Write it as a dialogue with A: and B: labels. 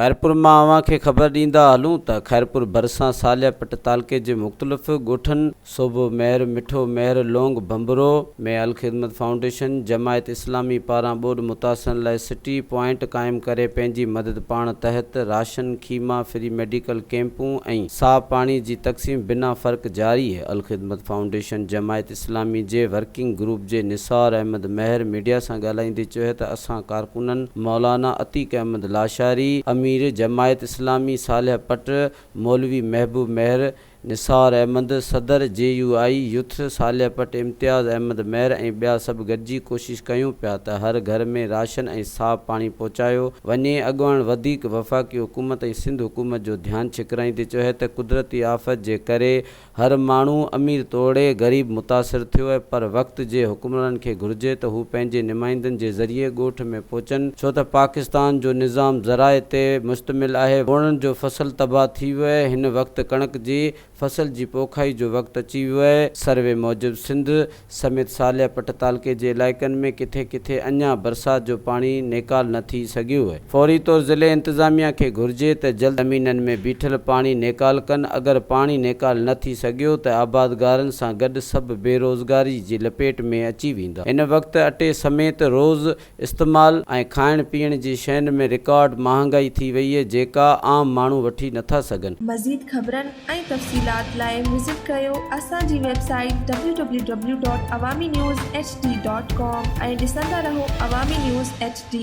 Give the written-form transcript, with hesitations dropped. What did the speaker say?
A: खैरपुर मां अवां खे ख़बर ॾींदा हलूं त खैरपुर भरिसां सालिया पट तालके जे मुख़्तलिफ़ ॻोठनि सोबो महर मिठो महर लोंग बंबरो में अल ख़िदमत फाउंडेशन जमायत इस्लामी पारां ॿोॾि मुतासिरनि लाइ सिटी पॉइंट क़ाइमु करे पंहिंजी मदद पाण तहत राशन खीमा फ्री मेडिकल कैंपूं ऐं साफ़ पाणी जी तक़सीम बिना फ़र्क़ जारी है। अल ख़िदमत फाउंडेशन जमायत इस्लामी जे वर्किंग ग्रुप जे निसार अहमद महर मीडिया सां ॻाल्हाईंदे चयो त असां कारकुननि मौलाना अतीक अहमद लाशारी अमीर जमायत इस्लामी सालिया पट मौलवी महबूब महर निसार अहमद सदर JUI यूथ सालिया पट इम्तियाज़ अहमद महर ऐं ॿिया सभु गॾिजी कोशिशि कयूं पिया त हर घर में राशन ऐं साफ़ पाणी पहुचायो वञे। अॻुवाण वधीक वफ़ाक़ी हुकूमत ऐं सिंध हुकूमत जो ध्यानु छिकराईंदे चयो त कुदरती आफ़त जे करे हर माण्हू अमीर तोड़े ग़रीब मुतासिर थियो आहे, पर वक़्त जे हुक्मराननि खे घुरिजे त हू पंहिंजे नुमाइंदनि जे ज़रिए ॻोठ में पहुचनि, छो त पाकिस्तान जो निज़ाम ज़राए ते मुश्तमिल आहे। वणनि जो फसल तबाह थी वियो आहे। हिन वक़्तु कणक जी फसल जी पोखाई जो वक़्तु अची वियो आहे। सर्वे मूजिबि सिंध समेत सालिया पट तालके जे इलाइक़नि में किथे किथे अञा बरसाति जो पाणी नेकाल न थी सघियो आहे। फौरी तौर ज़िले इंतिज़ामिया खे घुरिजे त जल्द ज़मीननि में बीठल पाणी नेकाल कनि। अगरि पाणी नेकाल न थी सघियो त आबादगारनि सां गॾु सभु बेरोज़गारी जी लपेट में अची वेंदा। इन वक़्तु अटे समेत रोज़ इस्तेमाल ऐं खाइण पीअण जी शयुनि में रिकॉर्ड महांगाई थी वई आहे, जेका आम माण्हू वठी नथा सघनि।
B: मज़ीद ख़बरनि ऐं तफ़सीलात लाइ विज़िट कयो असांजी वेबसाइट www.awamiNewsHD.com ऐं ॾिसंदा रहो अवामी न्यूज़ HD।